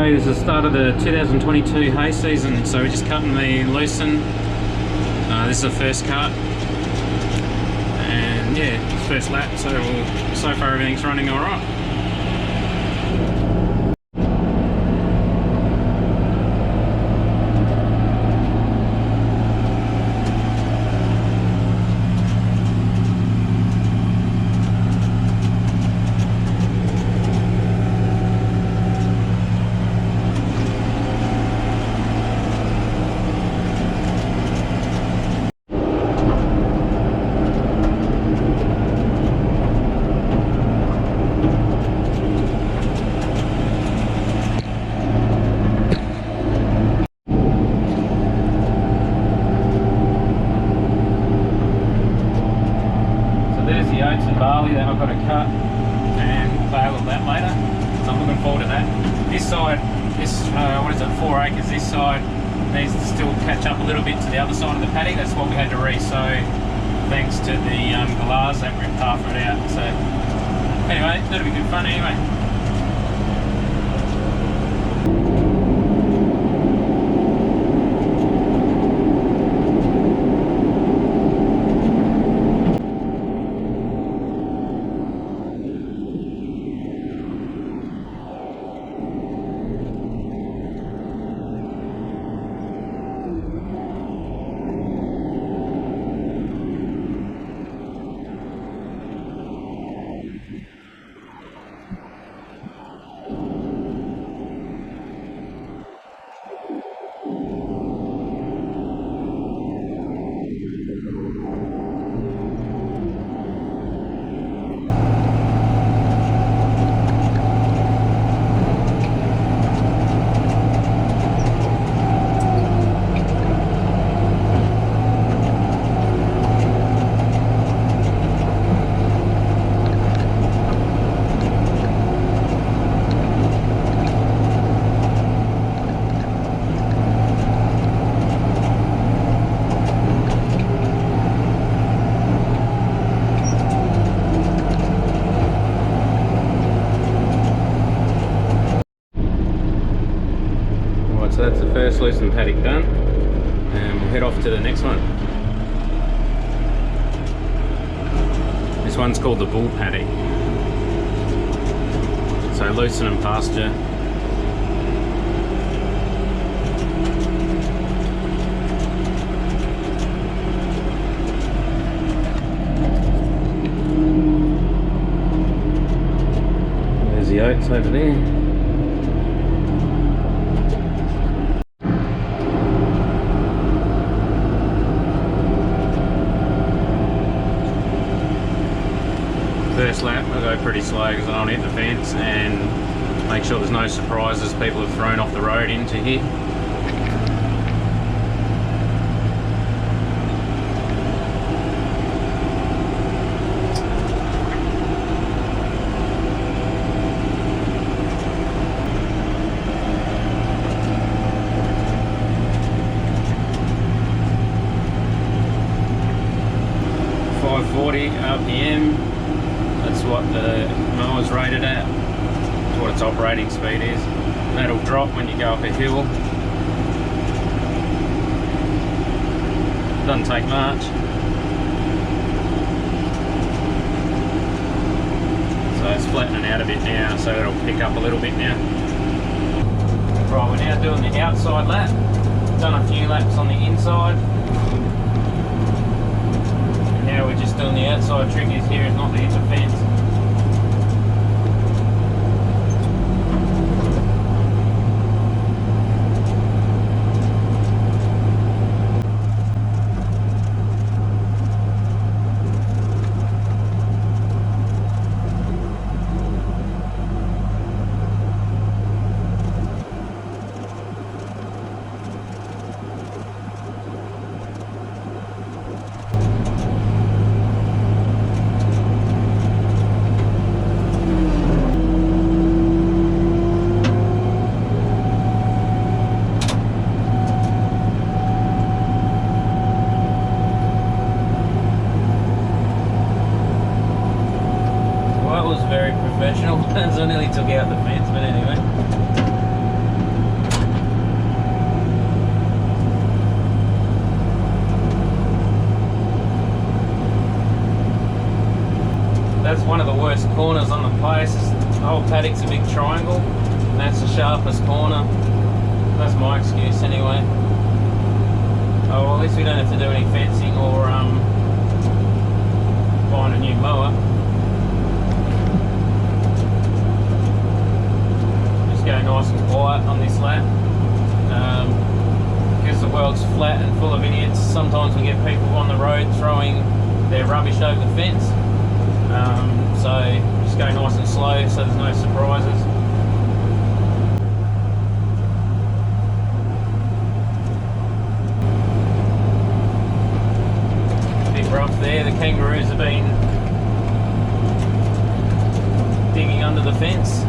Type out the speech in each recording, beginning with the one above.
Anyway, this is the start of the 2022 hay season, so we're just cutting the Lucerne. This is the first cut, and yeah, it's first lap, so far everything's running alright. The Oats and Barley that I've got to cut and bale of that later, so I'm looking forward to that. This side, what is it, 4 acres, this side needs to still catch up a little bit to the other side of the paddock. That's what we had to re-sow thanks to the galahs that ripped half of it out. So anyway, that'll be good fun anyway. So that's the first Lucerne paddock done, and we'll head off to the next one. This one's called the bull paddock. So Lucerne and pasture. There's the oats over there. First lap, I'll go pretty slow because I don't hit the fence and make sure there's no surprises people have thrown off the road into here. RPM, that's what the mower's rated at, that's what its operating speed is. That'll drop when you go up a hill. Doesn't take much. So it's flattening out a bit now, so it'll pick up a little bit now. Right, we're now doing the outside lap. Done a few laps on the inside. Now we're just doing the outside. Trick is here is not to hit the fence. Very professional. So I nearly took out the fence, but anyway. That's one of the worst corners on the place. The whole paddock's a big triangle, and that's the sharpest corner. That's my excuse anyway. Oh, well, at least we don't have to do any fencing or find a new mower. Just go nice and quiet on this lap. Because the world's flat and full of idiots, sometimes we get people on the road throwing their rubbish over the fence. So just go nice and slow so there's no surprises. Bit rough there, the kangaroos have been digging under the fence.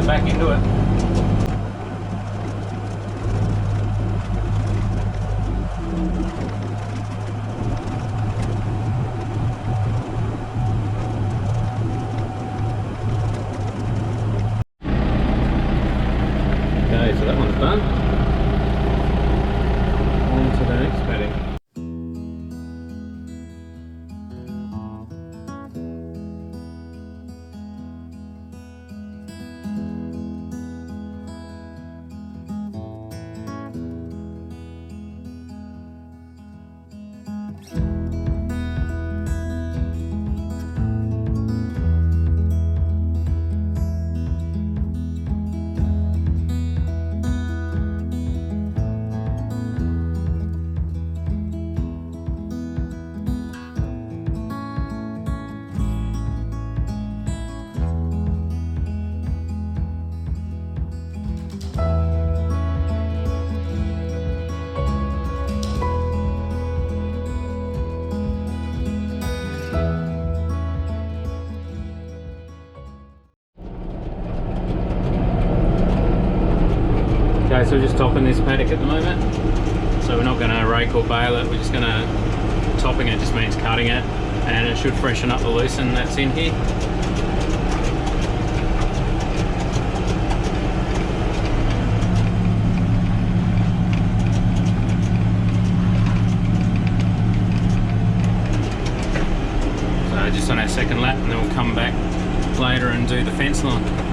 Back into it. Okay, so that one's done. On to the next paddock. Okay, so we're just topping this paddock at the moment. So we're not going to rake or bale it, we're just going to, topping it just means cutting it, and it should freshen up the Lucerne that's in here. So just on our second lap, and then we'll come back later and do the fence line.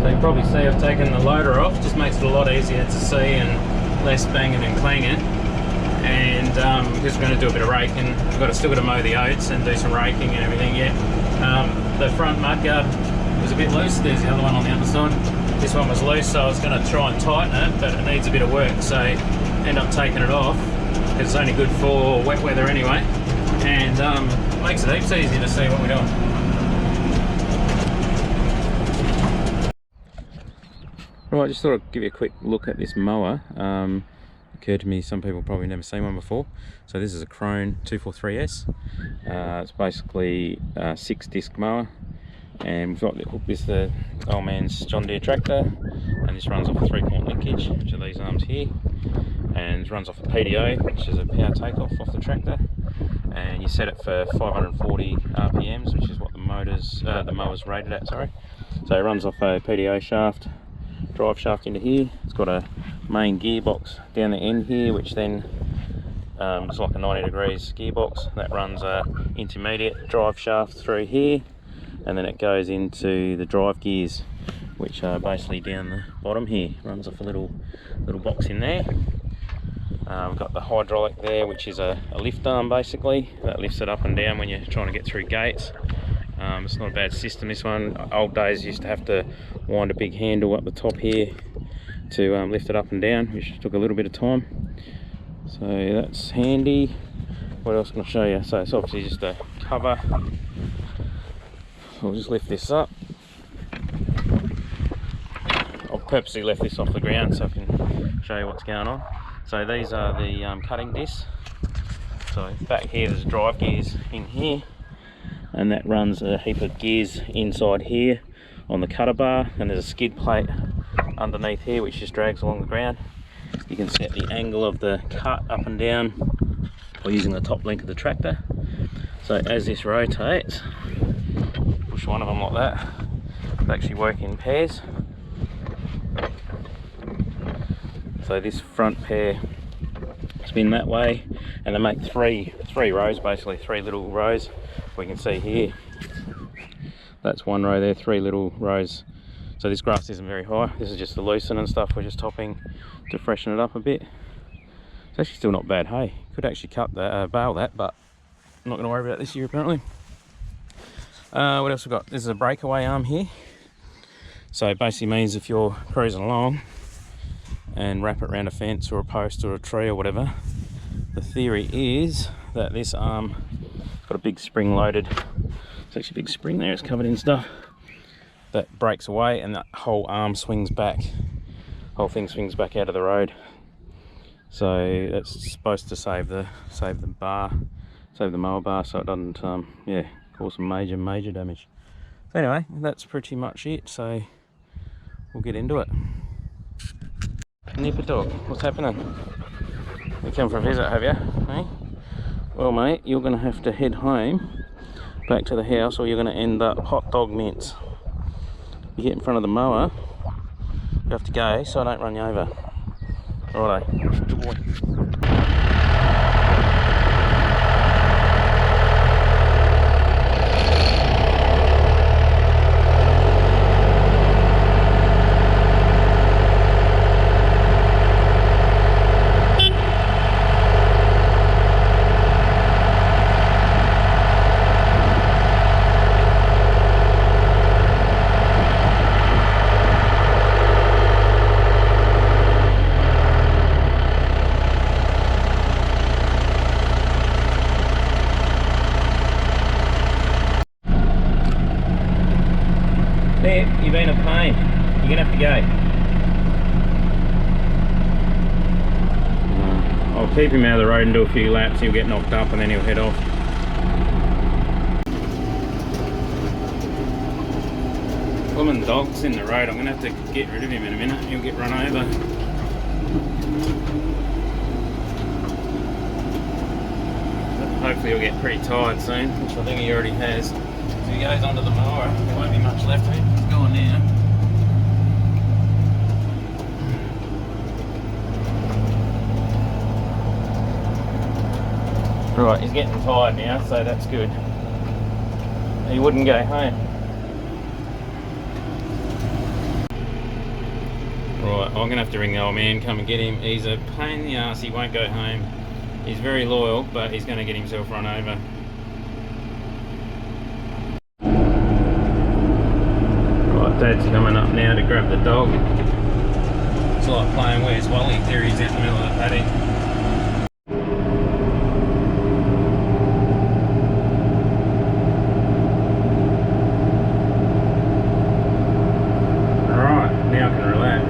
You can probably see I've taken the loader off, just makes it a lot easier to see and less banging and clanging. And because we're going to do a bit of raking, we've still got to mow the oats and do some raking and everything yet. The front mudguard was a bit loose, there's the other one on the other side. This one was loose, so I was going to try and tighten it, but it needs a bit of work, so end up taking it off because it's only good for wet weather anyway, and makes it heaps easier to see what we're doing. Right, just thought I'd give you a quick look at this mower. Occurred to me some people probably never seen one before. So this is a Krone 243S. It's basically a 6-disc mower, and we've got this the old man's John Deere tractor, and this runs off a 3-point linkage, which are these arms here, and it runs off a PDO, which is a power takeoff off the tractor, and you set it for 540 RPMs, which is what the mower's rated at. Sorry. So it runs off a PDO shaft, drive shaft into here. It's got a main gearbox down the end here, which then it's like a 90 degrees gearbox that runs a intermediate drive shaft through here, and then it goes into the drive gears, which are basically down the bottom here. Runs off a little box in there. We've got the hydraulic there, which is a lift arm basically that lifts it up and down when you're trying to get through gates. It's not a bad system, this one. Old days used to have to wind a big handle up the top here to lift it up and down, which took a little bit of time. So that's handy. What else can I show you? So it's obviously just a cover. I'll just lift this up. I've purposely left this off the ground so I can show you what's going on. So these are the cutting discs. So So back here there's drive gears in here, and that runs a heap of gears inside here on the cutter bar, and there's a skid plate underneath here which just drags along the ground. You can set the angle of the cut up and down by using the top link of the tractor. So as this rotates, push one of them like that, they actually work in pairs. So this front pair spin that way, and they make three rows, basically 3 little rows. We can see here, that's one row there, 3 little rows. So this grass isn't very high. This is just the Lucerne and stuff we're just topping to freshen it up a bit. It's actually still not bad hay. Could actually cut that, bale that, but I'm not going to worry about it this year apparently. What else we got? There's a breakaway arm here. So it basically means if you're cruising along and wrap it around a fence or a post or a tree or whatever, the theory is that this arm got a big spring loaded, it's actually a big spring there, it's covered in stuff, that breaks away and that whole arm swings back, whole thing swings back out of the road. So that's supposed to save the bar, save the mower bar, so it doesn't yeah, cause some major damage. So anyway, that's pretty much it, so we'll get into it. Nipper dog, what's happening? You come for a visit, have you? Hey? Well mate, you're going to have to head home, back to the house, or you're going to end up hot dog mince. You get in front of the mower, you have to go so I don't run you over. Righto, good boy. You've been a pain. You're gonna have to go. I'll keep him out of the road and do a few laps. He'll get knocked up and then he'll head off. Blooming dog's in the road. I'm gonna have to get rid of him in a minute. He'll get run over. Hopefully he'll get pretty tired soon, which I think he already has. If he goes onto the mower, there won't be much left of him. He's going now. Right, he's getting tired now, so that's good. He wouldn't go home. Right, I'm going to have to ring the old man, come and get him. He's a pain in the arse, he won't go home. He's very loyal, but he's going to get himself run over. Dad's coming up now to grab the dog. It's like playing Where's Wally. There he's out in the middle of the paddock. Alright, now I can relax.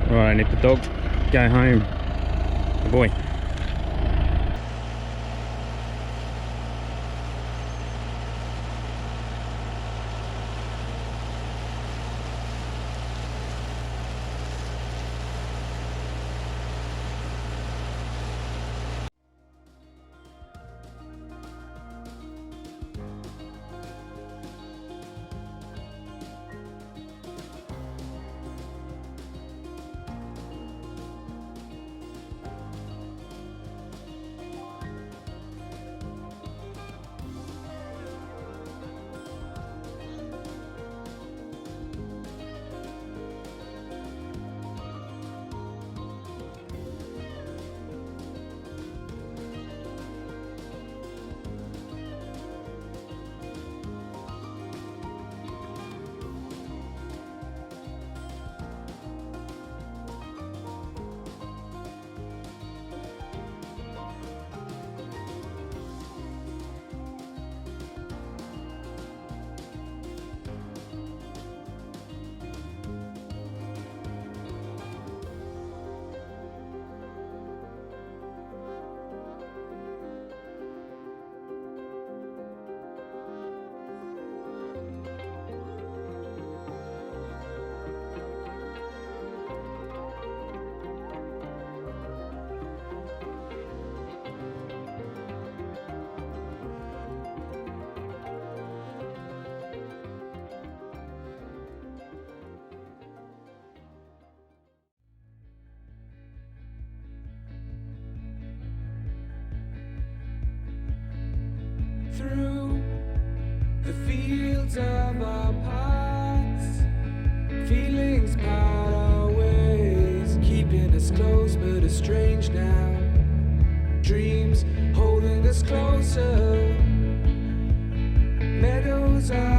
Alright, nip the dog, go home. Good boy. through the fields of our paths. Feelings part our ways, keeping us close but estranged now. Dreams holding us closer. Meadows are